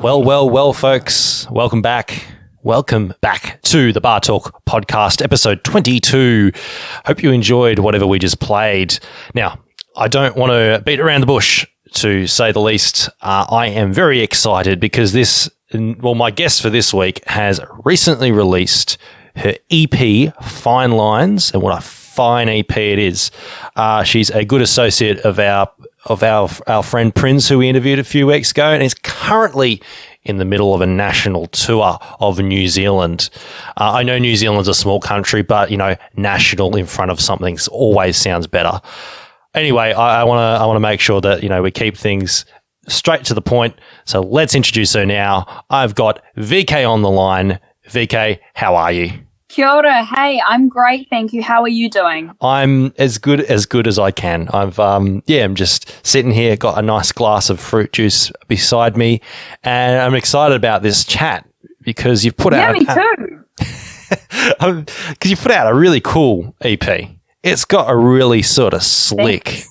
Well, folks. Welcome back. Welcome back to the Bar Talk podcast, episode 22. Hope you enjoyed whatever we just played. Now, I don't want to beat around the bush, to say the least. I am very excited because my guest for this week has recently released her EP, Finelines, and what a fine EP it is. She's a good associate of our friend Prince, who we interviewed a few weeks ago, and is currently in the middle of a national tour of New Zealand. I know New Zealand's a small country, but national in front of something always sounds better. Anyway, I want to make sure that we keep things straight to the point. So let's introduce her now. I've got VǳKÄ on the line. VǳKÄ, how are you? Kia ora. Hey, I'm great, thank you. How are you doing? I'm as good as I can. I'm just sitting here, got a nice glass of fruit juice beside me, and I'm excited about this chat because you've put out. Me too. Because you put out a really cool EP. It's got a really sort of slick,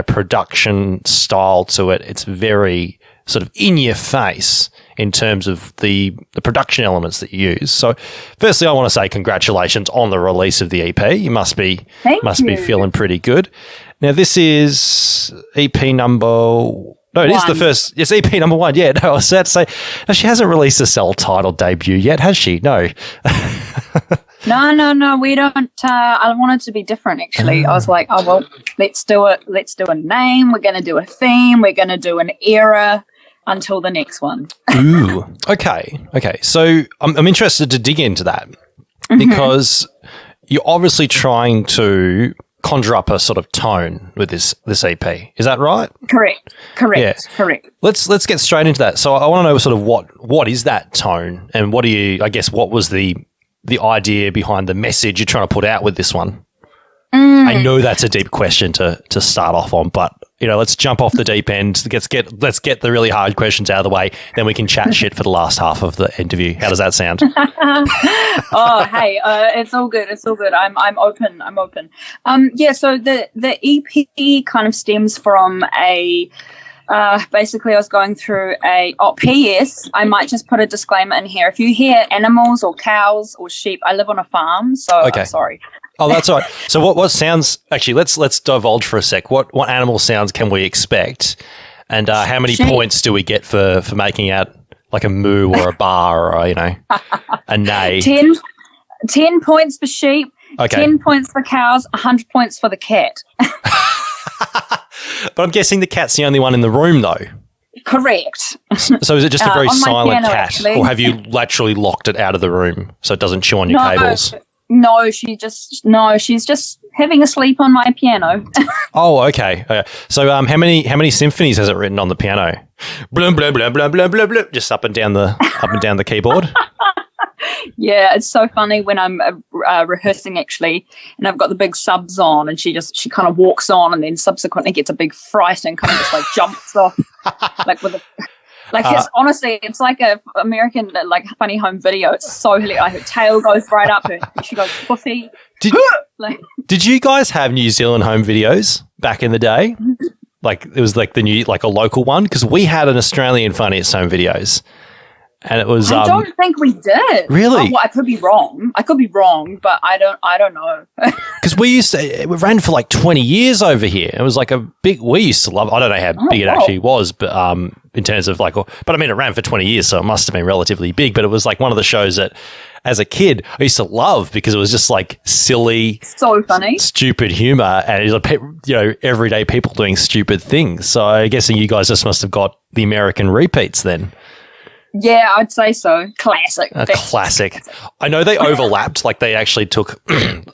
production style to it. It's very sort of in your face in terms of the production elements that you use. So firstly, I want to say congratulations on the release of the EP. You must be feeling pretty good. Now this is EP number... No, it is the first... It's EP number 1. Yeah, no, I was about to say... No, she hasn't released a self-titled debut yet, has she? No. No, we don't. I wanted to be different, actually. I was like, oh, well, let's do it. Let's do a name. We're going to do a theme. We're going to do an era until the next one. Ooh, okay. So I'm interested to dig into that because you're obviously trying to conjure up a sort of tone with this EP. Is that right? Correct. Yeah. Correct. Let's get straight into that. So I want to know sort of what is that tone, and what was the idea behind the message you're trying to put out with this one? I know that's a deep question to start off on, but let's jump off the deep end. Let's get the really hard questions out of the way. Then we can chat shit for the last half of the interview. How does that sound? Oh, hey, it's all good. It's all good. I'm open. So the EP kind of stems from basically I was going through P.S. I might just put a disclaimer in here. If you hear animals or cows or sheep, I live on a farm, so okay. I'm sorry. Oh, that's all right. So what sounds, actually, let's divulge for a sec. What animal sounds can we expect? And how many points do we get for making out like a moo or a bar or, a neigh? 10 points for sheep, okay. 10 points for cows, 100 points for the cat. But I'm guessing the cat's the only one in the room, though. Correct. So is it just a very silent cat, actually. Or have you literally locked it out of the room so it doesn't chew on your cables? No, she's just having a sleep on my piano. Oh, okay. So how many symphonies has it written on the piano? Blum blum blum blum blum blum blum. Just up and down the keyboard. Yeah, it's so funny when I'm rehearsing, actually, and I've got the big subs on, and she kind of walks on and then subsequently gets a big fright and kind of just like jumps off like with a... Like, it's like a American, like, funny home video. It's so hilarious. Like, her tail goes right up. She goes, pussy. Did you guys have New Zealand home videos back in the day? Like, it was like a local one? Because we had an Australian funniest home videos. And it was... I don't think we did. Really? Oh, well, I could be wrong, but I don't know. Because it ran for like 20 years over here. It was like we used to love, I don't know how big it actually was, but in terms of like, but I mean, it ran for 20 years, so it must have been relatively big, but it was like one of the shows that as a kid I used to love because it was just like silly, so funny, stupid humor, and it was like, everyday people doing stupid things. So I'm guessing you guys just must have got the American repeats then. Yeah, I'd say so. Classic. Classic. I know they overlapped. Like they actually took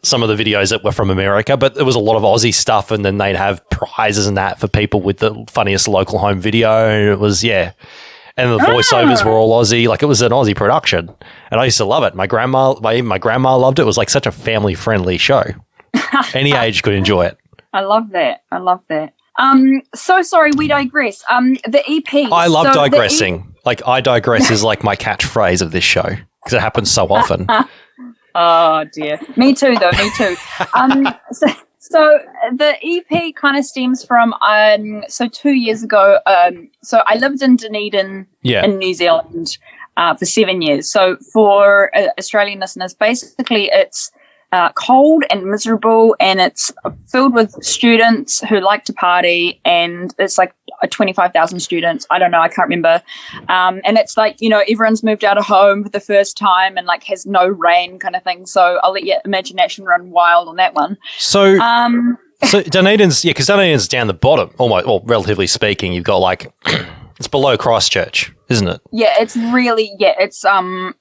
some of the videos that were from America, but there was a lot of Aussie stuff, and then they'd have prizes and that for people with the funniest local home video. And it was, yeah. And the voiceovers were all Aussie. Like it was an Aussie production. And I used to love it. My grandma loved it. It was like such a family friendly show. Any age could enjoy it. I love that. So sorry, we digress. The EP. I love digressing. Like, I digress is like my catchphrase of this show because it happens so often. Oh, dear. Me too, though. Me too. So So the EP kind of stems from, so 2 years ago, so I lived in Dunedin in New Zealand for 7 years. So for Australian listeners, basically it's cold and miserable, and it's filled with students who like to party, and it's like 25,000 students. I don't know, I can't remember. And it's like, you know, everyone's moved out of home for the first time and like has no rain kind of thing. So I'll let your imagination run wild on that one. So, so Dunedin's, because Dunedin's down the bottom, almost, well, relatively speaking. You've got like, it's below Christchurch, isn't it? Yeah, it's really, it's I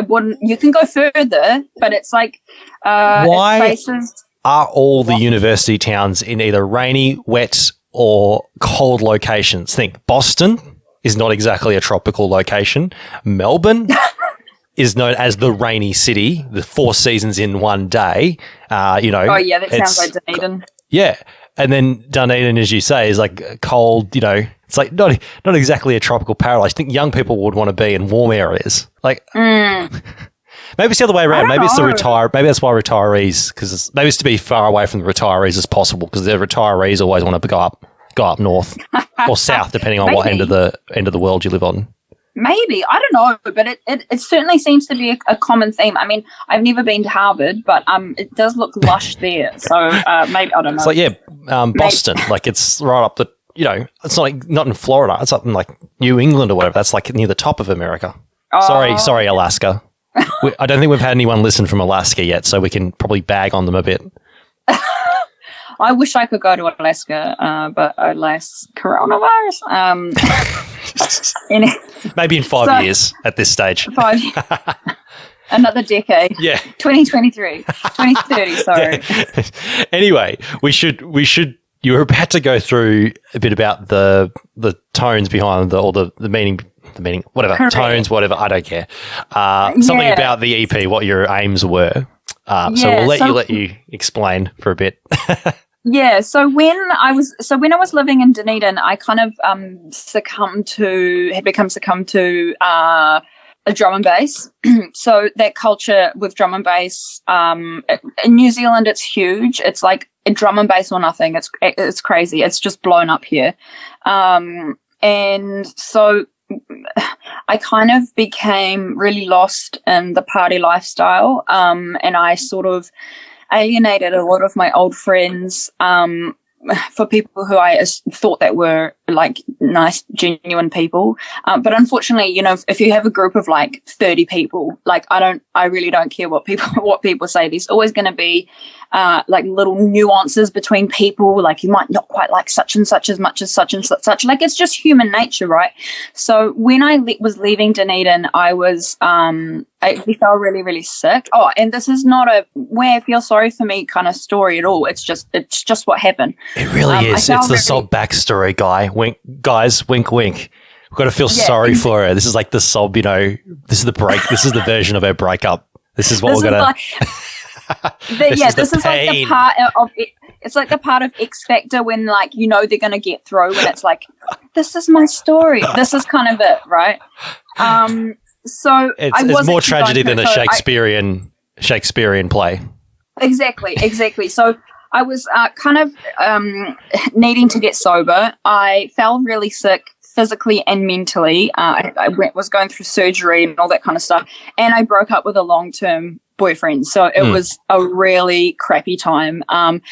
wouldn't. You can go further, but it's like why places. Are all the university towns in either rainy, wet, or cold locations? Think Boston is not exactly a tropical location. Melbourne is known as the rainy city, the 4 seasons in one day. You know. Oh yeah, that sounds like Dunedin. Yeah, and then Dunedin, as you say, is like cold. You know, it's like not exactly a tropical paradise. I think young people would want to be in warm areas. Like maybe it's the other way around. Maybe it's maybe that's why retirees, because maybe it's to be far away from the retirees as possible, because the retirees always want to go up north or south, depending on what end of the world you live on. Maybe, I don't know, but it certainly seems to be a common theme. I mean, I've never been to Harvard, but it does look lush there. So maybe, I don't know. It's like Boston, like it's right up the, you know, it's not in Florida. It's up in like New England or whatever. That's like near the top of America. Sorry, Alaska. I don't think we've had anyone listen from Alaska yet, so we can probably bag on them a bit. I wish I could go to Alaska, but alas, coronavirus. Maybe in 5 years at this stage. 5 years. Another decade. Yeah. 2023. 2030, sorry. Yeah. Anyway, we should you were about to go through a bit about the tones behind the meaning, whatever. Correct. Tones, whatever, I don't care. Something about the EP, what your aims were. So we'll let you explain for a bit. Yeah, so when I was living in Dunedin, I kind of had become succumbed to a drum and bass. So that culture with drum and bass, in New Zealand, it's huge. It's like a drum and bass or nothing. It's crazy. It's just blown up here, and so I kind of became really lost in the party lifestyle, and I sort of alienated a lot of my old friends for people who I thought that were like nice, genuine people. But unfortunately, you know, if you have a group of like 30 people, like I really don't care what people say. There's always going to be like little nuances between people. Like you might not quite like such and such as much as such and such. Like it's just human nature, right? So when I was leaving Dunedin, I felt really, really sick. Oh, and this is not a where I feel sorry for me kind of story at all. It's just what happened. It really is. It's the sob backstory, guys. Wink, wink. We've got to feel sorry for her. This is like the sob. You know, this is the break. This is the version of her breakup. This is what we're gonna. This is like the part of it. It's like the part of X Factor when, like, you know, they're gonna get through, and it's like, this is my story. This is kind of it, right? So it's more tragedy than a Shakespearean play. Exactly. So I was kind of needing to get sober. I fell really sick physically and mentally. I was going through surgery and all that kind of stuff. And I broke up with a long-term boyfriend. So it was a really crappy time. And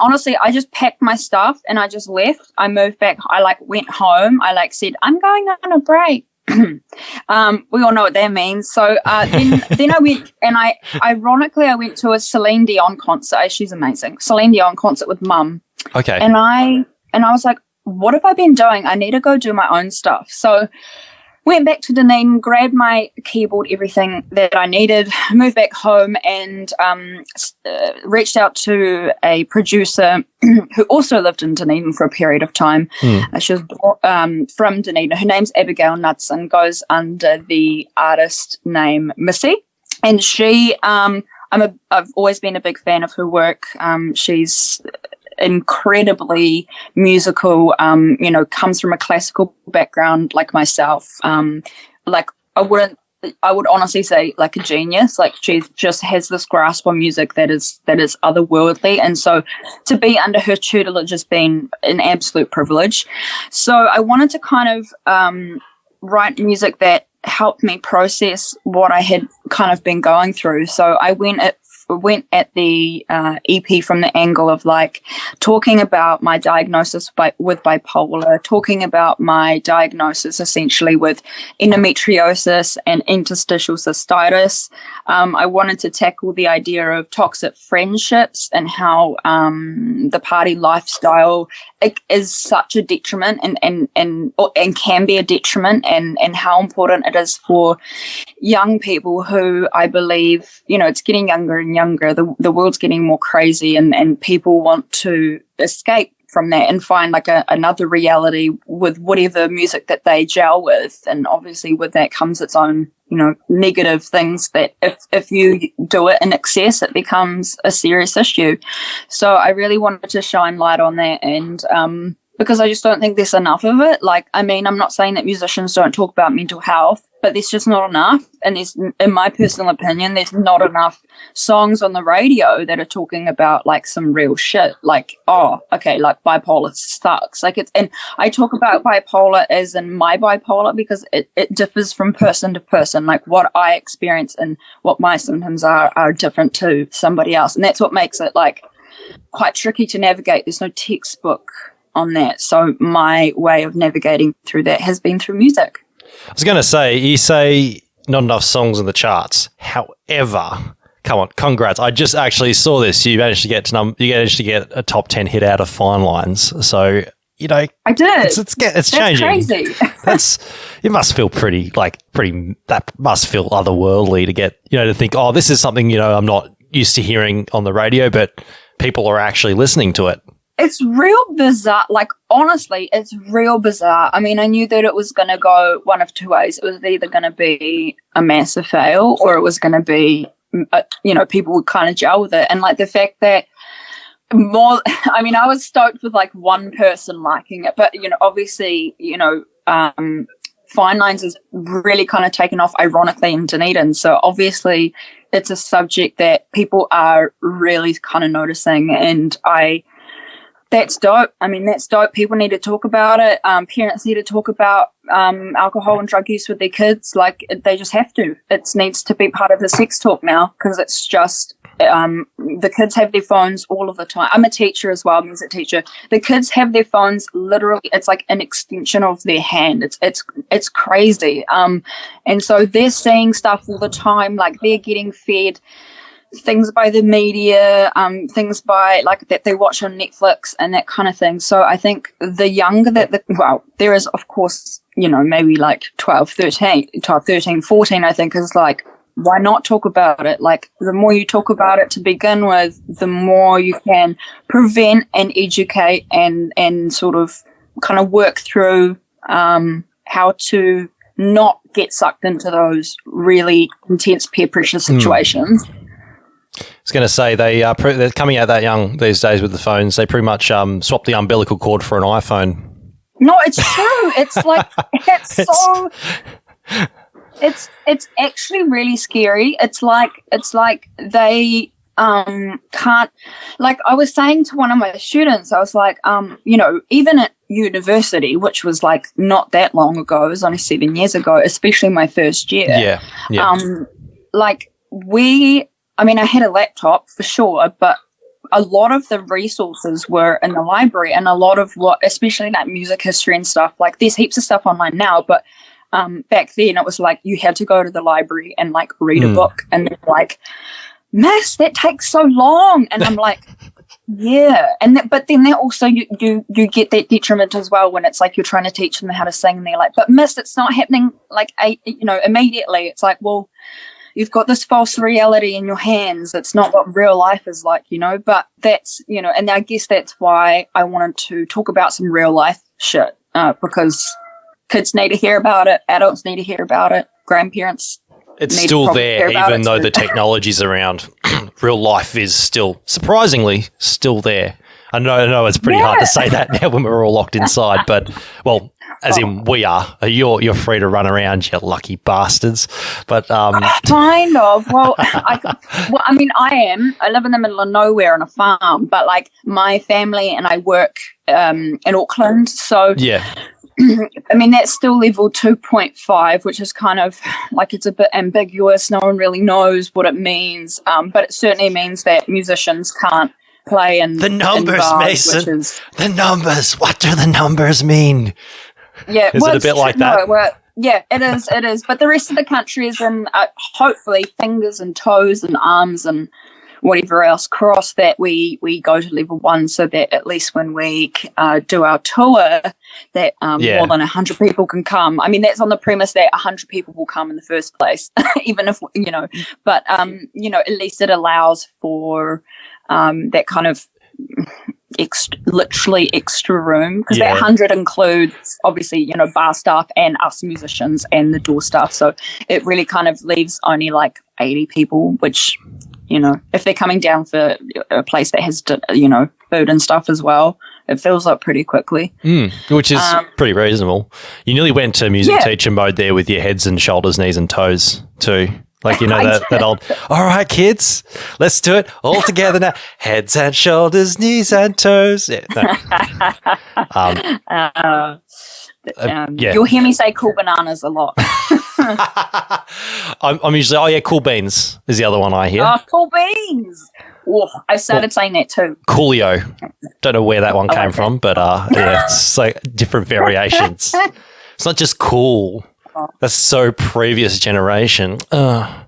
honestly, I just packed my stuff and I just left. I moved back. I went home. I said, I'm going on a break. We all know what that means. So then I went, and I went to a Celine Dion concert. She's amazing. Celine Dion concert with Mum. Okay. And I was like, what have I been doing? I need to go do my own stuff. So went back to Dunedin, grabbed my keyboard, everything that I needed, moved back home, and reached out to a producer who also lived in Dunedin for a period of time. She was from Dunedin. Her name's Abigail Nuts and goes under the artist name Missy. And she, I've always been a big fan of her work. She's incredibly musical, comes from a classical background like myself. I wouldn't I would honestly say like a genius. Like she just has this grasp on music that is otherworldly, and so to be under her tutelage has been an absolute privilege. So I wanted to kind of write music that helped me process what I had kind of been going through. So I went at the EP from the angle of like talking about my diagnosis with bipolar, talking about my diagnosis essentially with endometriosis and interstitial cystitis. I wanted to tackle the idea of toxic friendships and how the party lifestyle is such a detriment and can be a detriment, and how important it is for young people who, I believe, it's getting younger and younger. The world's getting more crazy, and people want to escape from that and find like another reality with whatever music that they gel with. And obviously with that comes its own, negative things that if you do it in excess, it becomes a serious issue. So I really wanted to shine light on that, and because I just don't think there's enough of it. Like, I mean, I'm not saying that musicians don't talk about mental health, but there's just not enough. And there's, in my personal opinion, there's not enough songs on the radio that are talking about like some real shit. Like, oh, okay, like bipolar sucks. Like and I talk about bipolar as in my bipolar because it differs from person to person. Like what I experience and what my symptoms are different to somebody else. And that's what makes it like quite tricky to navigate. There's no textbook on that. So my way of navigating through that has been through music. I was going to say, you say not enough songs in the charts. However, come on, congrats. I just actually saw this. You managed to get a top 10 hit out of Finelines. So, I did. It's changing. Crazy. It must feel that must feel otherworldly to get, to think, oh, this is something, I'm not used to hearing on the radio, but people are actually listening to it. It's real bizarre. Like, honestly, it's real bizarre. I mean, I knew that it was going to go one of two ways. It was either going to be a massive fail or it was going to be, people would kind of gel with it. And, like, the fact that I was stoked with, like, one person liking it. But, obviously, Finelines is really kind of taken off, ironically, in Dunedin. So, obviously, it's a subject that people are really kind of noticing. And that's dope. I mean, that's dope. People need to talk about it. Parents need to talk about alcohol and drug use with their kids. Like, they just have to. It needs to be part of the sex talk now because it's just the kids have their phones all of the time. I'm a teacher as well, music teacher. The kids have their phones literally. It's like an extension of their hand. It's crazy. And so they're seeing stuff all the time. Like, they're getting fed things by the media, things by like that they watch on Netflix and that kind of thing. So I think the younger there is, of course, maybe like 12, 13, 14, I think is like, why not talk about it? Like, the more you talk about it to begin with, the more you can prevent and educate and sort of kind of work through how to not get sucked into those really intense peer pressure situations. I was going to say they're coming out that young these days with the phones. They pretty much swap the umbilical cord for an iPhone. No, it's true. It's like it's actually really scary. It's like they can't. Like, I was saying to one of my students, I was like, even at university, which was like not that long ago, it was only 7 years ago, especially my first year. Yeah. I had a laptop for sure, but a lot of the resources were in the library, and a lot of especially like music history and stuff, like there's heaps of stuff online now, but back then it was like you had to go to the library and like read a book, and they're like, miss, that takes so long. And I'm like, yeah. But then that also, you get that detriment as well when it's like you're trying to teach them how to sing, and they're like, but miss, it's not happening like, immediately. It's like, well, you've got this false reality in your hands. It's not what real life is like, but that's, and I guess that's why I wanted to talk about some real life shit, because kids need to hear about it. Adults need to hear about it. Grandparents. It's still there, even though the technology's around. Real life is still, surprisingly, still there. I know it's pretty hard to say that now when we're all locked inside, but, well, As in, we are. You're free to run around, you lucky bastards. But kind of. Well, I mean, I am. I live in the middle of nowhere on a farm, but like my family and I work in Auckland, so yeah. I mean, that's still level 2.5, which is kind of like it's a bit ambiguous. No one really knows what it means, but it certainly means that musicians can't play in the numbers, in bars, Mason. The numbers. What do the numbers mean? Yeah, is it a bit like that? No, yeah, it is. It is. But the rest of the country is in hopefully fingers and toes and arms and whatever else cross that we go to level 1, so that at least when we do our tour, that more than 100 people can come. I mean, that's on the premise that 100 people will come in the first place, even if but at least it allows for that kind of literally extra room, because that 100 includes obviously bar staff and us musicians and the door staff, so it really kind of leaves only like 80 people, which if they're coming down for a place that has food and stuff as well, it fills up pretty quickly, which is pretty reasonable. You nearly went to music teacher mode there with your heads and shoulders, knees and toes too. Like, that old, all right, kids, let's do it all together now. Heads and shoulders, knees and toes. Yeah, no. You'll hear me say cool bananas a lot. I'm usually, cool beans is the other one I hear. Oh, cool beans. Oh, I started saying that too. Coolio. Don't know where that one came from, but it's like different variations. It's not just cool. That's so previous generation. Oh,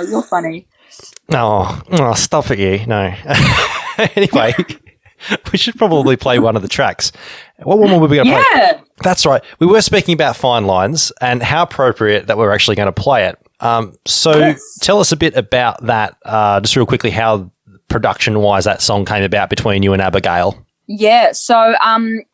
you're funny. Oh, stop it, you. No. Anyway, we should probably play one of the tracks. What one were we going to play? That's right. We were speaking about Finelines and how appropriate that we're actually going to play it. So tell us a bit about that, just real quickly, how production-wise that song came about between you and Abigail. Yeah, so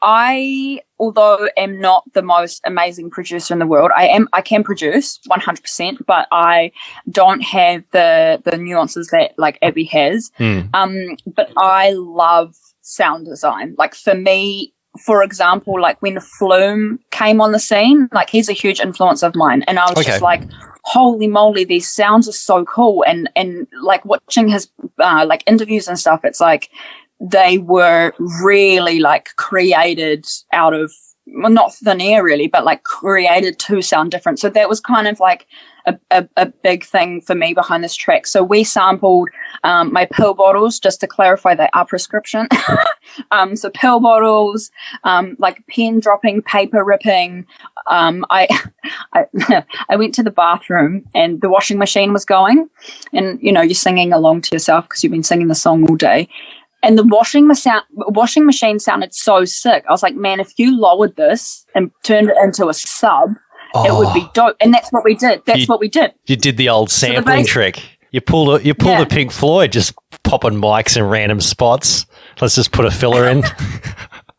I, although am not the most amazing producer in the world, I can produce 100%, but I don't have the nuances that like Abby has. But I love sound design. Like for me, for example, like when Flume came on the scene, like he's a huge influence of mine, and I was just like, holy moly, these sounds are so cool. And like watching his like interviews and stuff, it's like they were really like created out of, well, not thin air really, but like created to sound different. So that was kind of like a big thing for me behind this track. So we sampled my pill bottles, just to clarify they are prescription. So pill bottles, like pen dropping, paper ripping. I went to the bathroom and the washing machine was going, and you're singing along to yourself because you've been singing the song all day. And the washing machine sounded so sick. I was like, man, if you lowered this and turned it into a sub, it would be dope. And that's what we did. What we did. You did the old sampling trick. You pulled a Pink Floyd, just popping mics in random spots. Let's just put a filler in.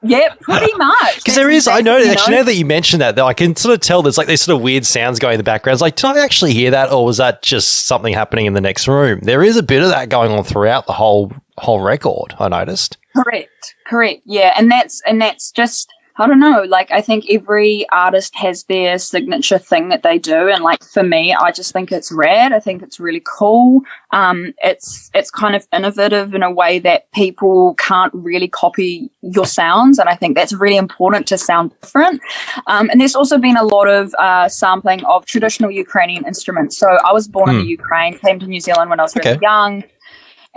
Yeah, pretty much. Because there is, I know, actually, now that you mention that, I can sort of tell there's like these sort of weird sounds going in the background. It's like, did I actually hear that, or was that just something happening in the next room? There is a bit of that going on throughout the whole record, I noticed. Correct. Yeah, and that's just, I don't know, like I think every artist has their signature thing that they do, and like for me, I just think it's rad. I think it's really cool. It's kind of innovative in a way that people can't really copy your sounds, and I think that's really important to sound different. And there's also been a lot of sampling of traditional Ukrainian instruments. So I was born in the Ukraine, came to New Zealand when I was really young.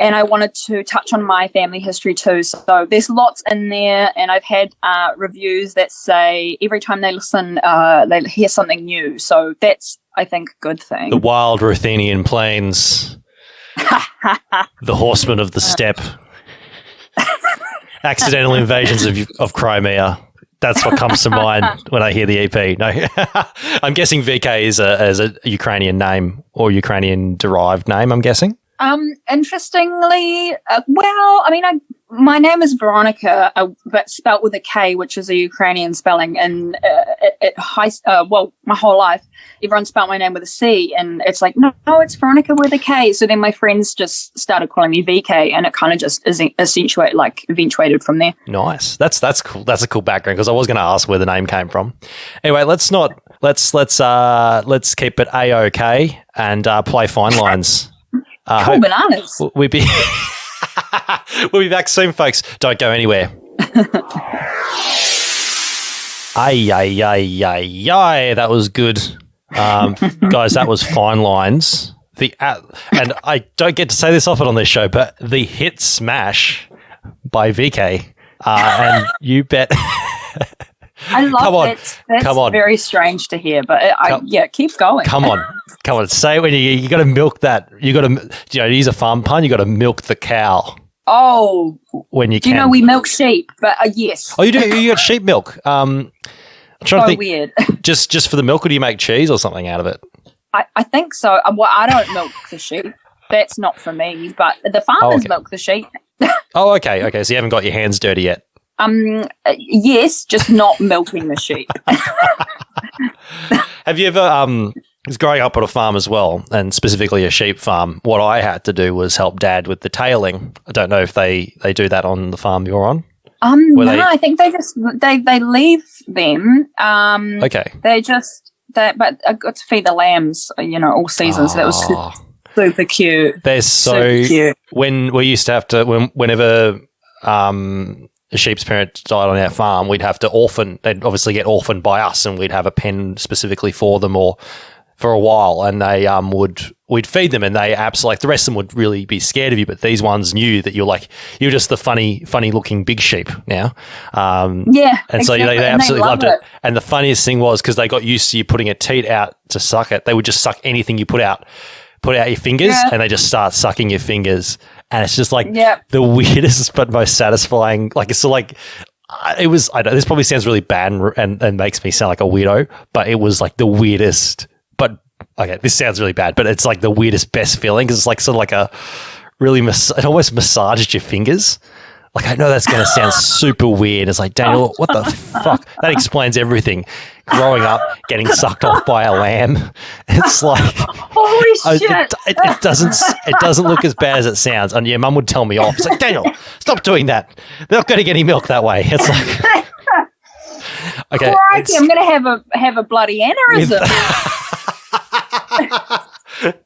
And I wanted to touch on my family history too. So there's lots in there, and I've had reviews that say every time they listen, they hear something new. So that's, I think, a good thing. The wild Ruthenian plains, the horsemen of the steppe, accidental invasions of Crimea. That's what comes to mind when I hear the EP. No, I'm guessing V KÄ is a Ukrainian name or Ukrainian derived name, I'm guessing. Interestingly, well, I mean, my name is Veronica, but spelt with a K, which is a Ukrainian spelling. And my whole life, everyone spelt my name with a C, and it's like, no, it's Veronica with a K. So then my friends just started calling me VK, and it kind of just eventuated from there. Nice. That's cool. That's a cool background, because I was going to ask where the name came from. Anyway, let's keep it A-OK and play Finelines. Cool bananas. We'll be back soon, folks. Don't go anywhere. Ay, that was good. Guys, that was Finelines. And I don't get to say this often on this show, but the hit smash by VK. And you bet. I love it. That's very strange to hear, but keep going. Come on. Say it when you got to milk that. You got to, use a farm pun. You got to milk the cow. Oh, when you do can. You know we milk sheep? But yes. Oh, you do. You got sheep milk. I'm trying to think. Weird. just for the milk, or do you make cheese or something out of it? I think so. Well, I don't milk the sheep. That's not for me. But the farmers milk the sheep. Oh, okay. So you haven't got your hands dirty yet. Yes, just not milking the sheep. Have you ever was growing up on a farm as well, and specifically a sheep farm, what I had to do was help Dad with the tailing. I don't know if they do that on the farm you're on. I think they just they leave them. Okay. But I got to feed the lambs, all seasons. So that was super cute. They're so cute. When we used to have to, whenever a sheep's parent died on our farm, we'd have to orphan. They'd obviously get orphaned by us, and we'd have a pen specifically for them, or for a while, and we'd feed them, and they absolutely, the rest of them would really be scared of you, but these ones knew that you're just the funny looking big sheep now. And exactly. So they absolutely loved it. And the funniest thing was, because they got used to you putting a teat out to suck it, they would just suck anything you put out your fingers, and they just start sucking your fingers. And it's just like the weirdest but most satisfying. Like, it's it was, I know this probably sounds really bad and makes me sound like a weirdo, but it was like the weirdest. But okay, this sounds really bad, but it's like the weirdest, best feeling, because it's like sort of like a really, it almost massages your fingers. Like, I know that's going to sound super weird. It's like, Daniel, what the fuck? That explains everything. Growing up, getting sucked off by a lamb. It's like, holy shit. It doesn't look as bad as it sounds. And your mum would tell me off. It's like, Daniel, stop doing that. They're not going to get any milk that way. It's like, okay, crikey, I'm going to have a bloody aneurysm.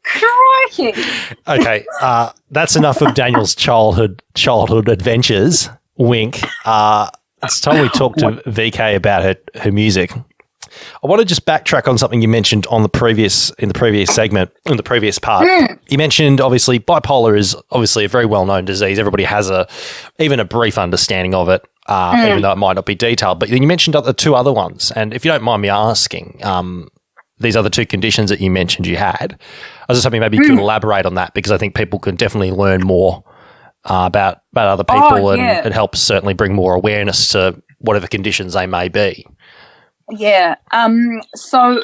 Crikey. Okay, that's enough of Daniel's childhood adventures. Wink. It's time we talk to VK about her music. I want to just backtrack on something you mentioned in the previous part. You mentioned, obviously, bipolar is obviously a very well-known disease. Everybody has even a brief understanding of it, even though it might not be detailed. But you mentioned the two other ones, and if you don't mind me asking, these other two conditions that you mentioned you had, I was just hoping maybe you could elaborate on that, because I think people can definitely learn more about other people, and it helps certainly bring more awareness to whatever conditions they may be. Yeah. So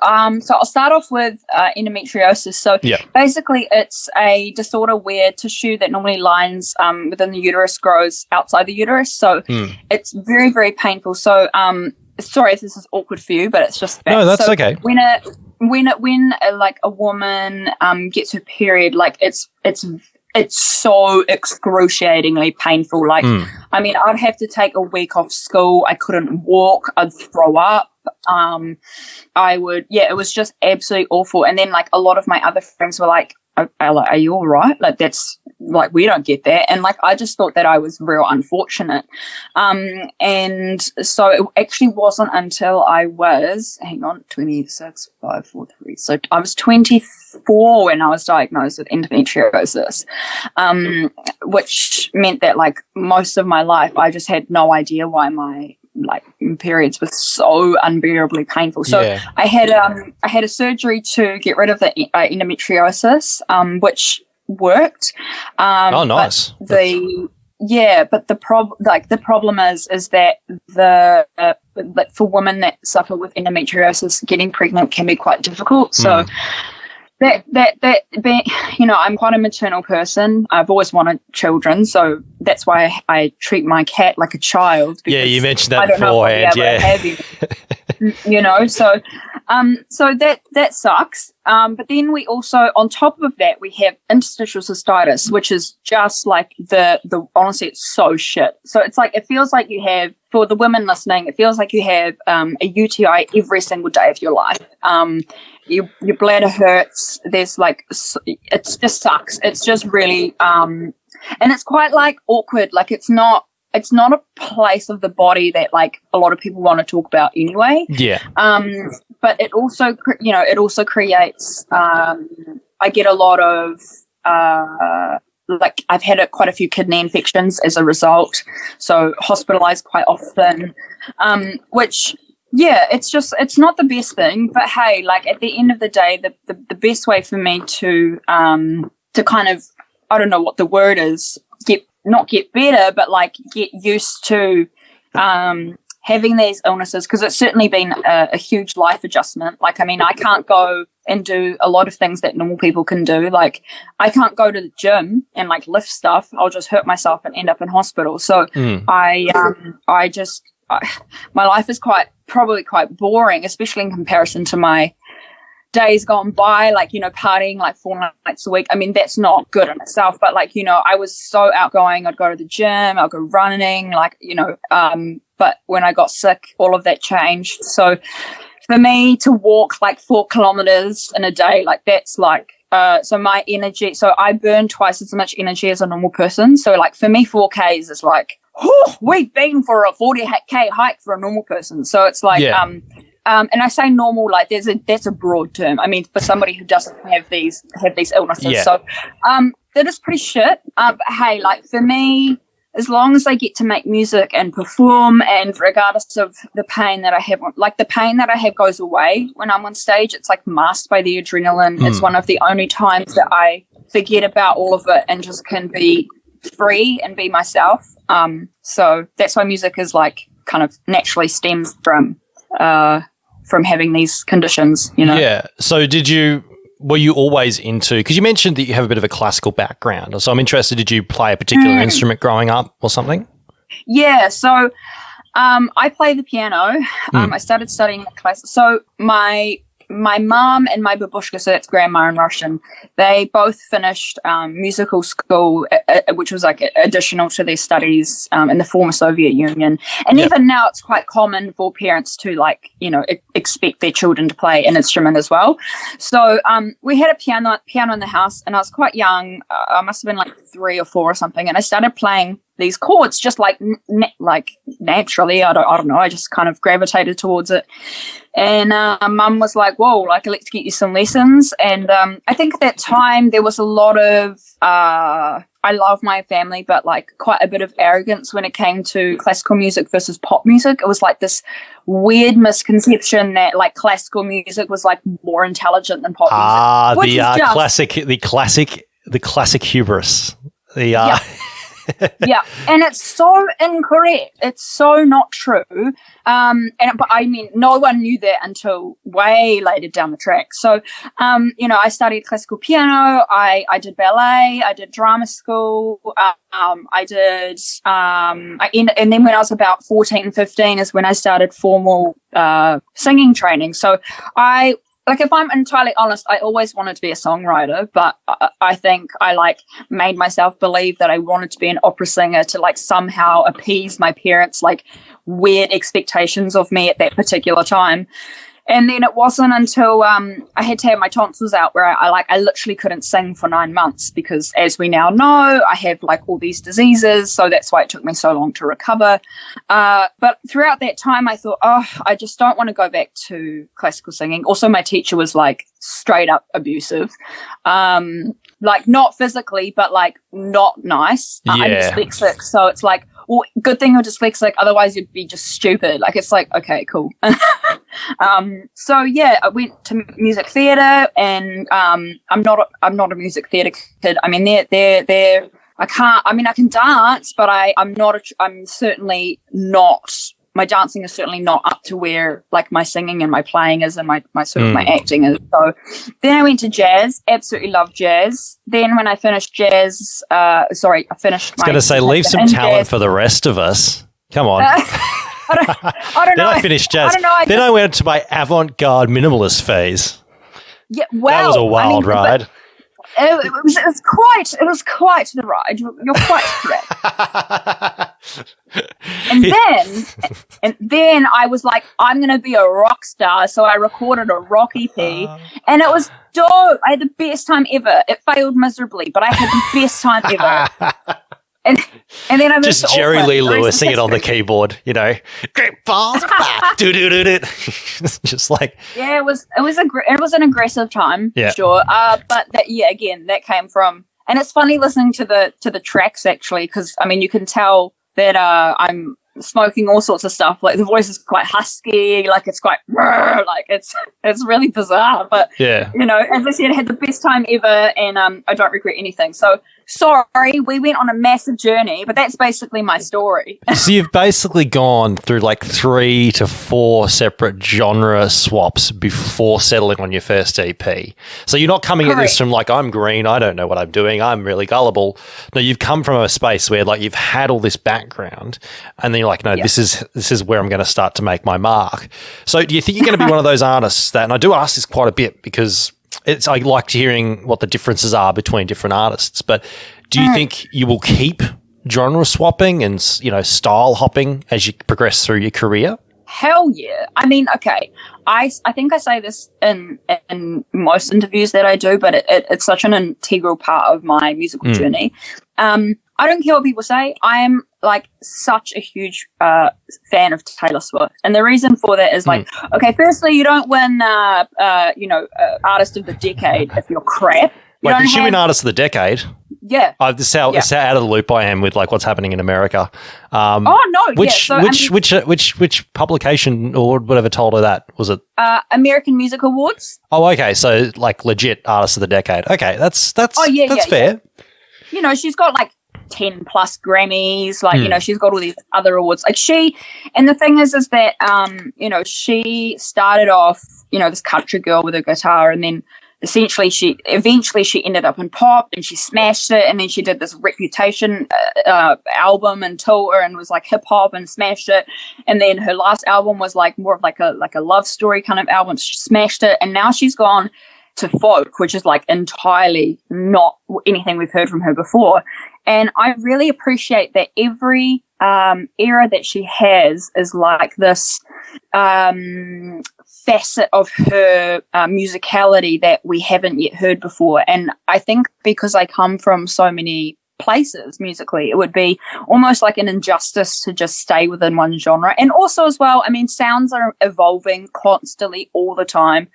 I'll start off with endometriosis. So basically it's a disorder where tissue that normally lines within the uterus grows outside the uterus. So it's very, very painful. So sorry if this is awkward for you, but it's just fact. No, that's okay. When a woman gets her period, like it's so excruciatingly painful. Like, I mean, I'd have to take a week off school. I couldn't walk. I'd throw up. It was just absolutely awful. And then, like, a lot of my other friends were like, are you all right? Like, that's, like, we don't get that. And, like, I just thought that I was real unfortunate. And so it actually wasn't until I was, 26, 5, 4, 3. So I was 24 when I was diagnosed with endometriosis, which meant that, like, most of my life I just had no idea why my periods were so unbearably painful. So I had a surgery to get rid of the endometriosis, which worked. Oh, nice. But the problem is that for women that suffer with endometriosis, getting pregnant can be quite difficult. So I'm quite a maternal person. I've always wanted children, so that's why I treat my cat like a child. Yeah, you mentioned that I don't beforehand. know if I'll be able to have him, so that sucks. But then we also, on top of that, we have interstitial cystitis, which is just like the honestly, it's so shit. So it's like, it feels like you have, for the women listening, it feels like you have a UTI every single day of your life. Your bladder hurts. There's like, it just sucks. It's just really, and it's quite like awkward. Like it's not a place of the body that like a lot of people want to talk about anyway. Yeah. But it also, creates, I get a lot of, like I've had quite a few kidney infections as a result. So hospitalized quite often, which, yeah, it's not the best thing, but hey, like at the end of the day, the best way for me to kind of, I don't know what the word is, not get better, but like get used to having these illnesses, because it's certainly been a huge life adjustment. Like, I mean, I can't go and do a lot of things that normal people can do. Like, I can't go to the gym and like lift stuff. I'll just hurt myself and end up in hospital. So my life is probably quite boring, especially in comparison to my days gone by, like, partying like 4 nights a week. I mean, that's not good in itself, but like, I was so outgoing. I'd go to the gym, I'd go running, like, but when I got sick, all of that changed. So for me to walk like 4 kilometers in a day, like that's like, so my energy, so I burn twice as much energy as a normal person. So like for me, 4Ks is like, we've been for a 40K hike for a normal person. So it's like, and I say normal, like that's a broad term. I mean, for somebody who doesn't have these illnesses. Yeah. So that is pretty shit. But hey, like for me, as long as I get to make music and perform, and regardless of the pain that I have, like the pain that I have goes away when I'm on stage. It's like masked by the adrenaline. It's one of the only times that I forget about all of it and just can be free and be myself. So that's why music is like kind of naturally stems from having these conditions, Yeah. So were you always into, because you mentioned that you have a bit of a classical background. So I'm interested, did you play a particular instrument growing up or something? Yeah. So I play the piano. I started studying classical. So my mom and my babushka, so that's grandma in Russian, they both finished musical school, which was like additional to their studies in the former Soviet Union. And even now it's quite common for parents to like, expect their children to play an instrument as well. So we had a piano in the house, and I was quite young. I must have been like 3 or 4 or something. And I started playing these chords just like naturally. I don't know. I just kind of gravitated towards it. And mum was like, whoa, like let's get you some lessons. And I think at that time there was a lot of, I love my family, but like quite a bit of arrogance when it came to classical music versus pop music. It was like this weird misconception that like classical music was like more intelligent than pop music. The classic hubris. Yeah, and it's so incorrect. It's so not true. But I mean, no one knew that until way later down the track. So, I studied classical piano. I did ballet. I did drama school. I did, and then when I was about 14, 15 is when I started formal singing training. So like, if I'm entirely honest, I always wanted to be a songwriter, but I think I like made myself believe that I wanted to be an opera singer to like somehow appease my parents' like weird expectations of me at that particular time. And then it wasn't until I had to have my tonsils out where I literally couldn't sing for 9 months, because as we now know, I have like all these diseases. So that's why it took me so long to recover. But throughout that time, I thought, I just don't want to go back to classical singing. Also, my teacher was like straight up abusive. Like not physically, but like not nice. I'm dyslexic. So it's like, well, good thing you're dyslexic, otherwise you'd be just stupid. Like, it's like, okay, cool. So yeah, I went to music theatre, and I'm not a music theatre kid. I mean, I can dance, but I'm certainly not my dancing is certainly not up to where like my singing and my playing is and my sort of my acting is. So then I went to jazz, absolutely loved jazz. Then when I finished jazz, I finished. I was going to say, leave some talent for the rest of us. Come on. I don't know. Then I finished jazz. Then I went to my avant-garde minimalist phase. Yeah, well, that was a wild ride. It was quite the ride. You're quite correct. and then I was like, I'm going to be a rock star. So I recorded a rock EP, and it was dope. I had the best time ever. It failed miserably, but I had the best time ever. And then I just Jerry Lee Lewis singing on the keyboard, great balls, just like it was an aggressive time, for sure. But that came from, and it's funny listening to the tracks actually, because I mean you can tell that I'm smoking all sorts of stuff. Like the voice is quite husky, like it's quite like it's really bizarre. But as I said, I had the best time ever, and I don't regret anything. So. Sorry, we went on a massive journey, but that's basically my story. So you've basically gone through like 3 to 4 separate genre swaps before settling on your first EP. So you're not coming at this from like, I'm green, I don't know what I'm doing, I'm really gullible. No, you've come from a space where like you've had all this background, and then you're like, no, this is where I'm going to start to make my mark. So do you think you're going to be one of those artists that, and I do ask this quite a bit because I like hearing what the differences are between different artists, but do you think you will keep genre swapping and, style hopping as you progress through your career? Hell yeah. I mean, okay, I think I say this in most interviews that I do, but it's such an integral part of my musical journey. I don't care what people say. I am like such a huge fan of Taylor Swift, and the reason for that is like, okay, firstly, you don't win, Artist of the Decade if you're crap. Wait, did she win Artist of the Decade? Yeah. This is how out of the loop I am with like what's happening in America. Which publication or whatever told her that? Was it American Music Awards? Oh, okay. So like legit Artist of the Decade. Okay, that's fair. Yeah. She's got like 10 plus Grammys, like, she's got all these other awards. Like and the thing is that, she started off, this country girl with a guitar, and then essentially she ended up in pop, and she smashed it, and then she did this Reputation album and tour, and was like hip hop and smashed it, and then her last album was like more of like a love story kind of album. She smashed it, and now she's gone to folk, which is like entirely not anything we've heard from her before. And I really appreciate that every era that she has is like this facet of her musicality that we haven't yet heard before. And I think because I come from so many places musically, it would be almost like an injustice to just stay within one genre. And also as well, I mean, sounds are evolving constantly all the time.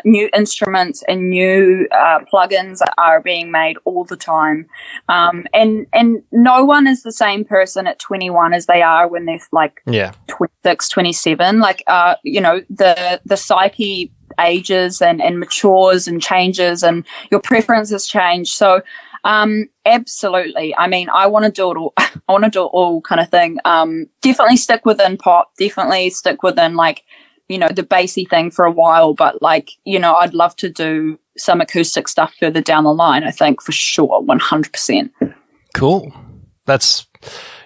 New instruments and new plugins are being made all the time. And no one is the same person at 21 as they are when they're like 26, 27. Like, the psyche ages and matures and changes, and your preferences change. So absolutely. I mean, I want to do it all. I want to do it all kind of thing. Definitely stick within pop. Definitely stick within like, the bassy thing for a while. But like, I'd love to do some acoustic stuff further down the line. I think for sure, 100%. Cool. That's,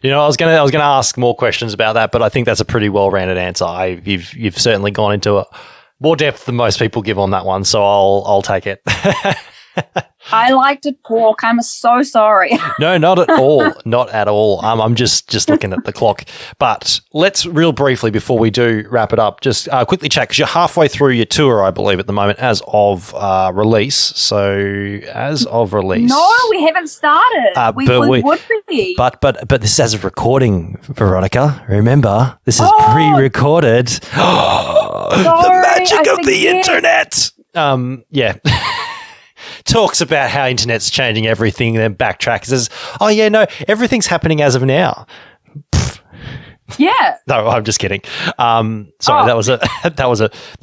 I was gonna ask more questions about that, but I think that's a pretty well-rounded answer. You've certainly gone into more depth than most people give on that one, so I'll take it. I like to talk. I'm so sorry. No, not at all. Not at all. I'm just looking at the clock. But let's real briefly, before we do wrap it up, just quickly check, because you're halfway through your tour, I believe, at the moment, as of release. So as of release. No, we haven't started. We would be. But this is as of recording, Veronica. Remember, this is pre-recorded. The magic of the internet. Yeah. Talks about how internet's changing everything, then backtracks, says, "Oh yeah, no, everything's happening as of now." Yeah. No, I'm just kidding. Sorry, that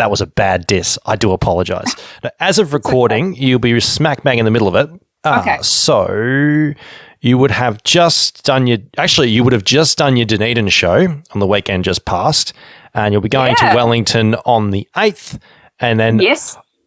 was a bad diss. I do apologize. As of recording, you'll be smack bang in the middle of it. Okay. So you would have just done your Dunedin show on the weekend just past, and you'll be going to Wellington on the 8th, and then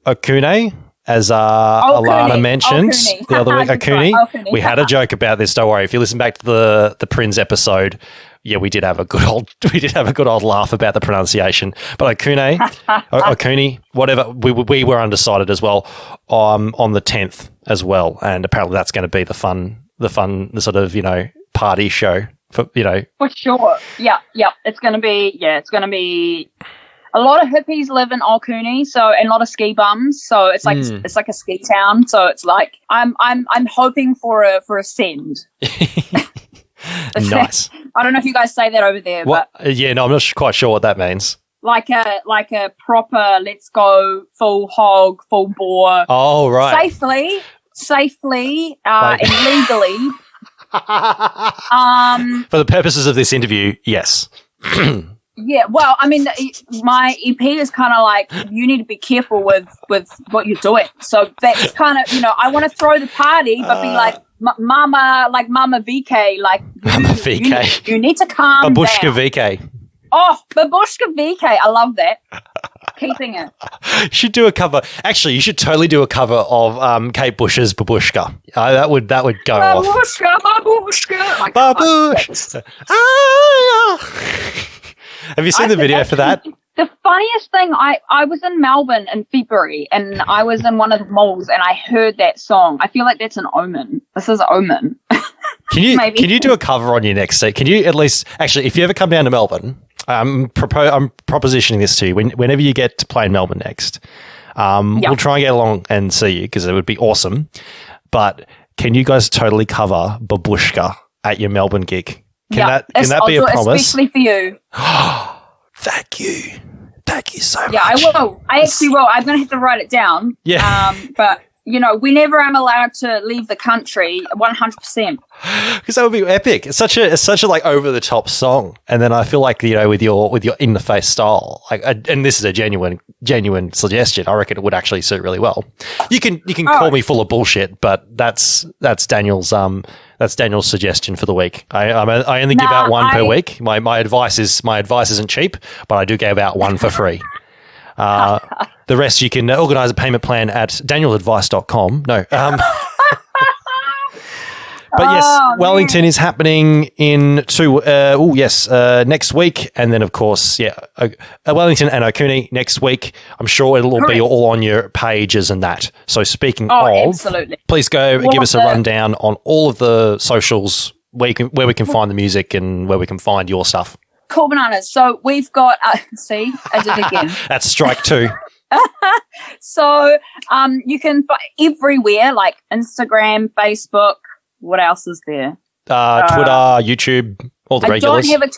Okune, as Alana mentioned the other week. Okune. We had a joke about this. Don't worry. If you listen back to the Prince episode, we did have a good old laugh about the pronunciation. But Okune, whatever. We were undecided as well on the 10th as well, and apparently that's going to be the sort of party show for sure. Yeah. It's going to be. A lot of hippies live in Okune, and a lot of ski bums. So it's like it's like a ski town. So it's like I'm hoping for a send. Nice. I don't know if you guys say that over there, what? But I'm not quite sure what that means. Like a proper let's go full hog, full bore. Oh right. Safely, and legally. For the purposes of this interview, yes. Yeah, well, I mean, my EP is kind of like, you need to be careful with what you're doing. So that's kind of, I want to throw the party, but be like, Mama VؐKÄ, like, you need to calm Babushka down. VؐKÄ. Oh, Babushka VÂKÄ, I love that. Keeping it. You should do a cover. Actually, you should totally do a cover of Kate Bush's Babushka. That would go off. Babushka. Babushka. Have you seen the video for that? The funniest thing, I was in Melbourne in February, and I was in one of the malls, and I heard that song. I feel like that's an omen. This is omen. Can you do a cover on your next set? Can you at least, actually, if you ever come down to Melbourne, I'm propositioning this to you. Whenever you get to play in Melbourne next, we'll try and get along and see you because it would be awesome. But can you guys totally cover Babushka at your Melbourne gig? Can that be a promise? Especially for you. Thank you. Thank you so much. Yeah, I will. I actually will. I'm going to have to write it down. Yeah. But, whenever I'm allowed to leave the country, 100%. Because that would be epic. It's such a like over the top song, and then I feel like with your in the face style, like, and this is a genuine suggestion. I reckon it would actually suit really well. You can call me full of bullshit, but that's Daniel's suggestion for the week. I only give out one per week. My advice isn't cheap, but I do give out one for free. The rest you can organise a payment plan at danieladvice.com. No. But yes, Wellington is happening in next week. And then, of course, Wellington and Okune next week. I'm sure it'll be all on your pages and that. So speaking of, absolutely. Please go and give us a rundown on all of the socials where we can find the music and where we can find your stuff. Cool bananas. So we've got, see, I did it again. That's strike two. So you can find everywhere, like Instagram, Facebook. What else is there? Twitter, YouTube, all the regulars. I don't have a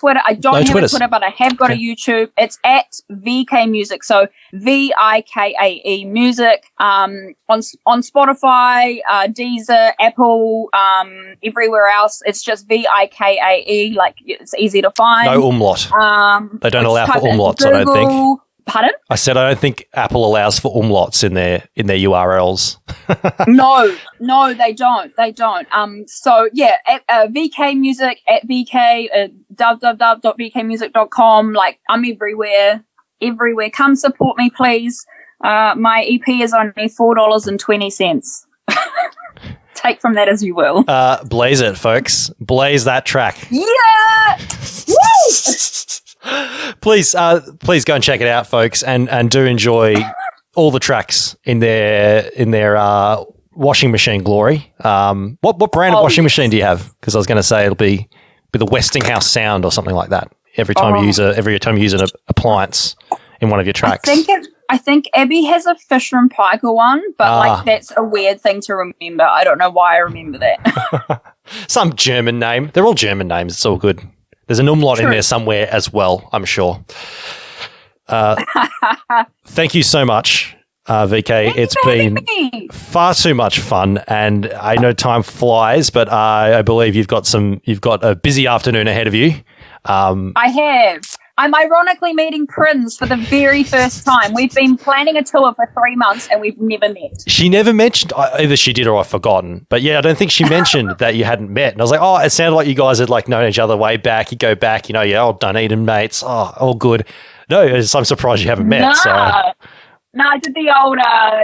Twitter. But I have got a YouTube. It's at V KÄ Music. So V뾱KAE Music. On Spotify, Deezer, Apple, everywhere else. It's just V뾱KAE. Like, it's easy to find. No umlaut. They don't allow for umlauts, I don't think. Pardon? I said I don't think Apple allows for umlauts in their URLs. No, they don't. They don't. So yeah, at VK Music at VK www.vkmusic.com. Like, I'm everywhere. Come support me, please. My EP is only $4.20. Take from that as you will. Blaze it, folks. Blaze that track. Yeah. Woo! Please go and check it out, folks, and do enjoy all the tracks in their washing machine glory. What brand of washing machine do you have? Because I was going to say it'll be the Westinghouse sound or something like that. Every time you use an appliance in one of your tracks. I think Abby has a Fisher and Paykel one, but that's a weird thing to remember. I don't know why I remember that. Some German name. They're all German names. It's all good. There's an umlaut in there somewhere as well, I'm sure. Thank you so much, VK. It's been far too much fun, and I know time flies, but I believe you've got a busy afternoon ahead of you. I have. I'm ironically meeting Prince for the very first time. We've been planning a tour for 3 months and we've never met. She never mentioned, either she did or I've forgotten. But yeah, I don't think she mentioned that you hadn't met. And I was like, oh, it sounded like you guys had like known each other way back. You go back, you're old Dunedin mates. Oh, all good. No, I'm surprised you haven't met. No. So. No, I did the old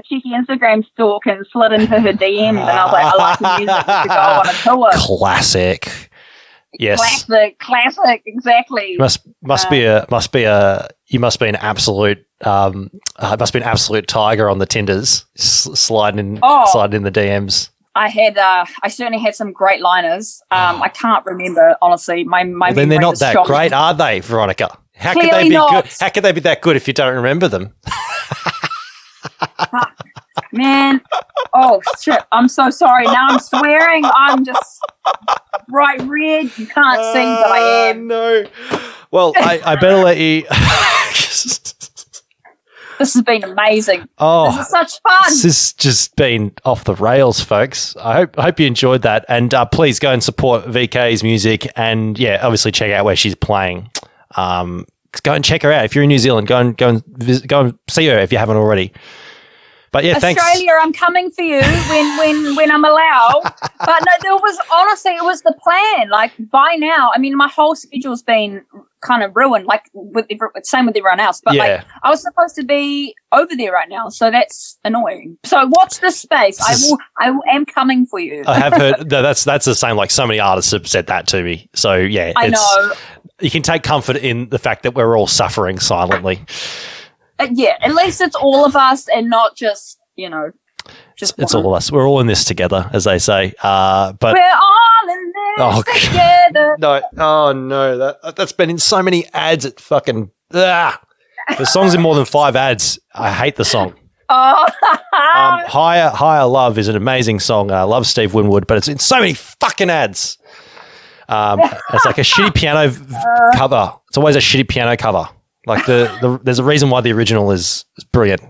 cheeky Instagram stalk and slid into her DM, and I was like, I like the music to go on a tour. Classic. Yes. Classic, exactly. You must be an absolute tiger on the Tinders, sliding in the DMs. I certainly had some great liners. I can't remember, honestly. My then they're not that great, are they, Veronica? How could they be good? How could they be that good if you don't remember them? Man, oh shit! I'm so sorry. Now I'm swearing. I'm just bright red. You can't see, but I am. No. Well, I better let you. This has been amazing. Oh, this is such fun. This has just been off the rails, folks. I hope you enjoyed that, and please go and support VK's music, and obviously check out where she's playing. Go and check her out if you're in New Zealand. Go and see her if you haven't already. But thanks. Australia, I'm coming for you when I'm allowed. But no, it was the plan. Like by now, I mean, my whole schedule's been kind of ruined. Like same with everyone else. But like I was supposed to be over there right now, so that's annoying. So watch this space. I am coming for you. I have heard that's the same. Like so many artists have said that to me. So I know. You can take comfort in the fact that we're all suffering silently. At least it's all of us and not just it's all of us. We're all in this together, as they say. But we're all in this together. No, that's been in so many ads. It fucking the song's in more than 5 ads. I hate the song. Higher Love is an amazing song. I love Steve Winwood, but it's in so many fucking ads. It's like a shitty piano cover. It's always a shitty piano cover. Like there's a reason why the original is brilliant.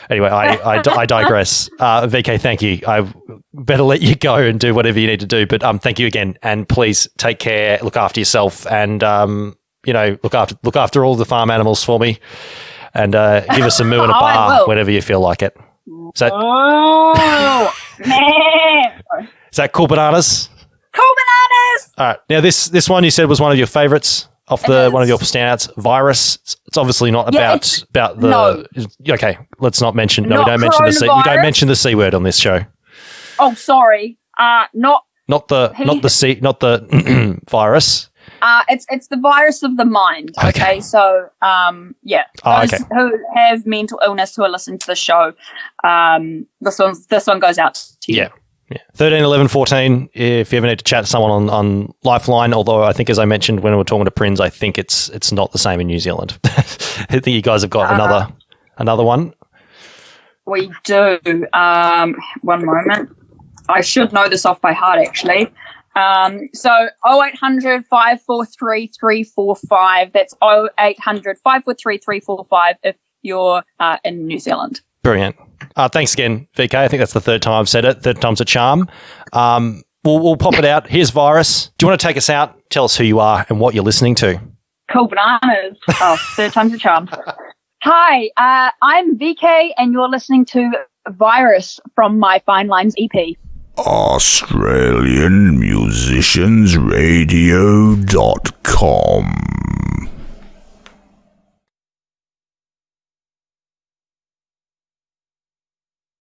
Anyway, I digress. VK, thank you. I better let you go and do whatever you need to do. But thank you again, and please take care, look after yourself, and look after all the farm animals for me, and give us a moo and a bar whenever you feel like it. Oh man! Is that cool bananas? Cool bananas! All right. Now this one you said was one of your favourites off one of your standouts. Virus. It's obviously not about the. No. Okay, let's not mention. No, we don't mention the C. We don't mention the C word on this show. Oh, sorry. Not the C. Not the virus. It's the virus of the mind. Okay. So those who have mental illness who are listening to the show, this one goes out to you. Yeah. 13, 11, 14, if you ever need to chat to someone on Lifeline, although I think, as I mentioned when we were talking to Prinz, I think it's not the same in New Zealand. I think you guys have got another one. We do. One moment. I should know this off by heart, actually. So 0800 543 345. That's 0800 543 345 if you're in New Zealand. Brilliant. Thanks again, VK. I think that's the third time I've said it. Third time's a charm. We'll pop it out. Here's Virus. Do you want to take us out? Tell us who you are and what you're listening to. Cool bananas. Third time's a charm. Hi, I'm VK, and you're listening to Virus from my Finelines EP. AustralianMusiciansRadio.com